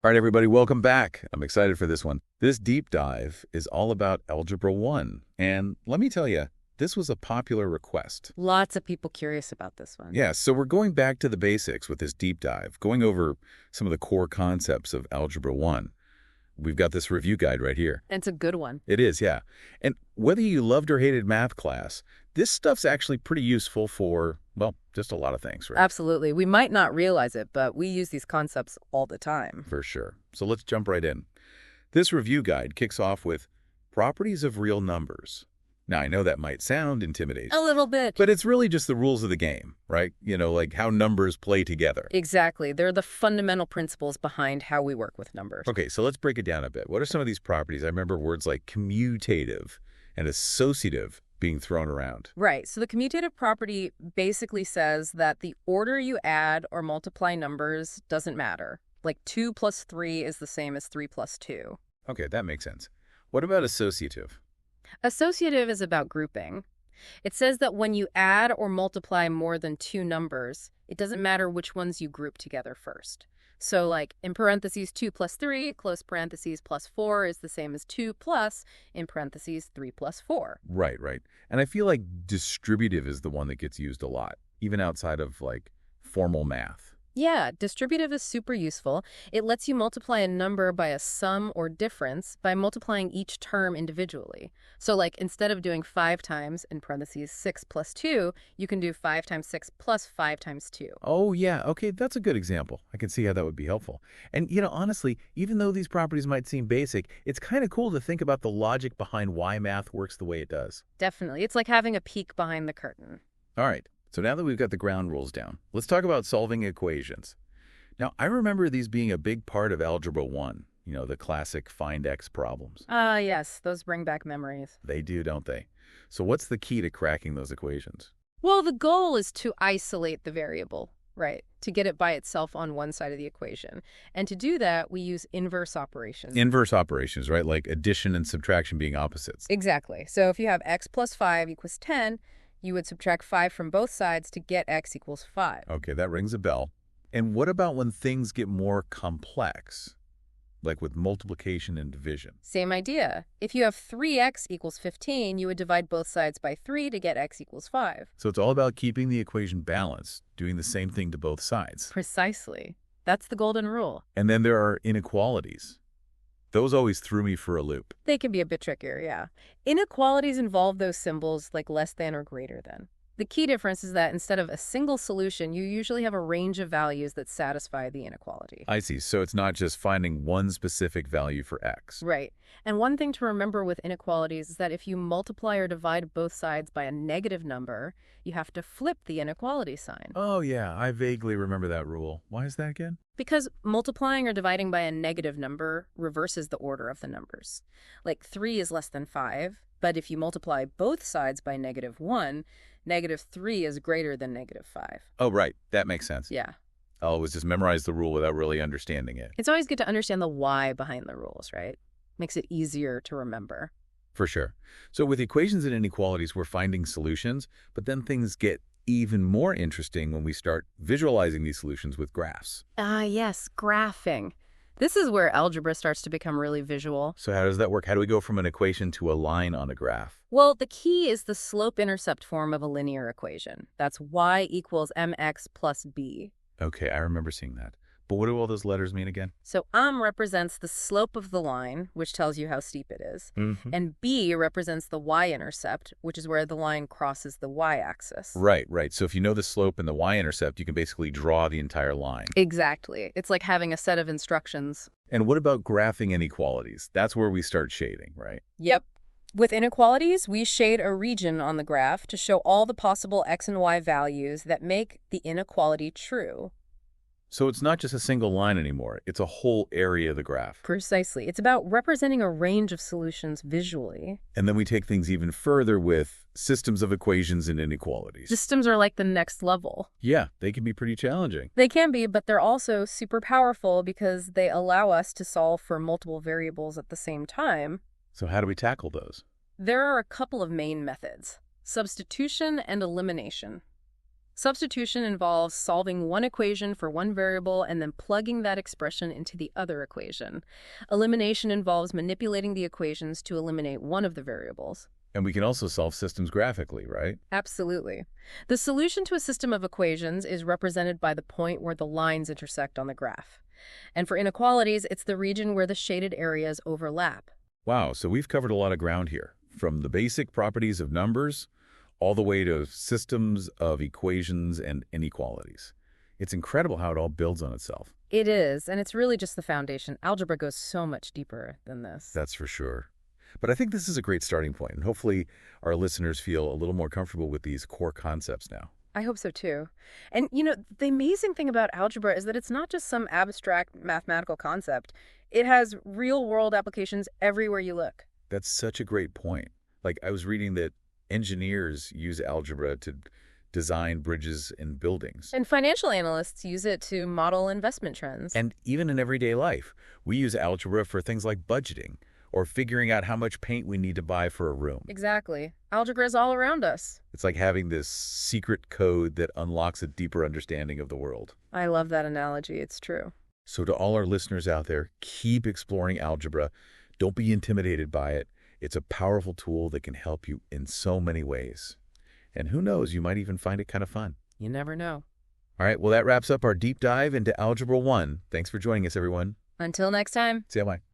All right, everybody, welcome back. I'm excited for this one. This deep dive is all about Algebra 1. And let me tell you, this was a popular request. Lots of people curious about this one. Yeah, so we're going back to the basics with this deep dive, going over some of the core concepts of Algebra 1. We've got this review guide right here. And it's a good one. It is, yeah. And whether you loved or hated math class, this stuff's actually pretty useful for, well, just a lot of things, right? Absolutely. We might not realize it, but we use these concepts all the time. For sure. So let's jump right in. This review guide kicks off with properties of real numbers. Now, I know that might sound intimidating. A little bit. But it's really just the rules of the game, right? You know, like how numbers play together. Exactly. They're the fundamental principles behind how we work with numbers. Okay, so let's break it down a bit. What are some of these properties? I remember words like commutative and associative being thrown around. Right. So the commutative property basically says that the order you add or multiply numbers doesn't matter. Like 2 plus 3 is the same as 3 plus 2. Okay, that makes sense. What about associative? Associative is about grouping. It says that when you add or multiply more than two numbers, it doesn't matter which ones you group together first. So like in parentheses 2 plus 3, close parentheses plus 4 is the same as 2 plus, in parentheses 3 plus 4. Right, right. And I feel like distributive is the one that gets used a lot, even outside of like formal math. Yeah, distributive is super useful. It lets you multiply a number by a sum or difference by multiplying each term individually. So like instead of doing 5 times, in parentheses 6 plus 2, you can do 5 times 6 plus 5 times 2. Oh, yeah. Okay, that's a good example. I can see how that would be helpful. And, you know, honestly, even though these properties might seem basic, it's kind of cool to think about the logic behind why math works the way it does. Definitely. It's like having a peek behind the curtain. All right. So now that we've got the ground rules down, let's talk about solving equations. Now, I remember these being a big part of Algebra 1, you know, the classic find x problems. Yes, those bring back memories. They do, don't they? So what's the key to cracking those equations? Well, the goal is to isolate the variable, right? To get it by itself on one side of the equation. And to do that, we use inverse operations. Inverse operations, right? Like addition and subtraction being opposites. Exactly. So if you have x plus 5 equals 10, you would subtract 5 from both sides to get x equals 5. Okay, that rings a bell. And what about when things get more complex, like with multiplication and division? Same idea. If you have 3x equals 15, you would divide both sides by 3 to get x equals 5. So it's all about keeping the equation balanced, doing the same thing to both sides. Precisely. That's the golden rule. And then there are inequalities. Those always threw me for a loop. They can be a bit trickier, yeah. Inequalities involve those symbols like less than or greater than. The key difference is that instead of a single solution, you usually have a range of values that satisfy the inequality. I see. So it's not just finding one specific value for x. Right. And one thing to remember with inequalities is that if you multiply or divide both sides by a negative number, you have to flip the inequality sign. Oh, yeah. I vaguely remember that rule. Why is that again? Because multiplying or dividing by a negative number reverses the order of the numbers. Like 3 is less than 5, but if you multiply both sides by -1, -3 is greater than -5. Oh, right. That makes sense. Yeah. I'll always just memorize the rule without really understanding it. It's always good to understand the why behind the rules, right? Makes it easier to remember. For sure. So with equations and inequalities, we're finding solutions, but then things get even more interesting when we start visualizing these solutions with graphs. Yes, graphing. This is where algebra starts to become really visual. So how does that work? How do we go from an equation to a line on a graph? Well, the key is the slope-intercept form of a linear equation. That's y equals mx plus b. Okay, I remember seeing that. But what do all those letters mean again? So represents the slope of the line, which tells you how steep it is. Mm-hmm. And b represents the y-intercept, which is where the line crosses the y-axis. Right, right. So if you know the slope and the y-intercept, you can basically draw the entire line. Exactly. It's like having a set of instructions. And what about graphing inequalities? That's where we start shading, right? Yep. With inequalities, we shade a region on the graph to show all the possible x and y values that make the inequality true. So it's not just a single line anymore. It's a whole area of the graph. Precisely. It's about representing a range of solutions visually. And then we take things even further with systems of equations and inequalities. Systems are like the next level. Yeah, they can be pretty challenging. They can be, but they're also super powerful because they allow us to solve for multiple variables at the same time. So how do we tackle those? There are a couple of main methods: substitution and elimination. Substitution involves solving one equation for one variable and then plugging that expression into the other equation. Elimination involves manipulating the equations to eliminate one of the variables. And we can also solve systems graphically, right? Absolutely. The solution to a system of equations is represented by the point where the lines intersect on the graph. And for inequalities, it's the region where the shaded areas overlap. Wow, so we've covered a lot of ground here, from the basic properties of numbers all the way to systems of equations and inequalities. It's incredible how it all builds on itself. It is, and it's really just the foundation. Algebra goes so much deeper than this. That's for sure. But I think this is a great starting point, and hopefully our listeners feel a little more comfortable with these core concepts now. I hope so too. And the amazing thing about algebra is that it's not just some abstract mathematical concept. It has real-world applications everywhere you look. That's such a great point. Like, I was reading that engineers use algebra to design bridges and buildings. And financial analysts use it to model investment trends. And even in everyday life, we use algebra for things like budgeting or figuring out how much paint we need to buy for a room. Exactly. Algebra is all around us. It's like having this secret code that unlocks a deeper understanding of the world. I love that analogy. It's true. So to all our listeners out there, keep exploring algebra. Don't be intimidated by it. It's a powerful tool that can help you in so many ways. And who knows, you might even find it kind of fun. You never know. All right, well, that wraps up our deep dive into Algebra 1. Thanks for joining us, everyone. Until next time. See you, bye.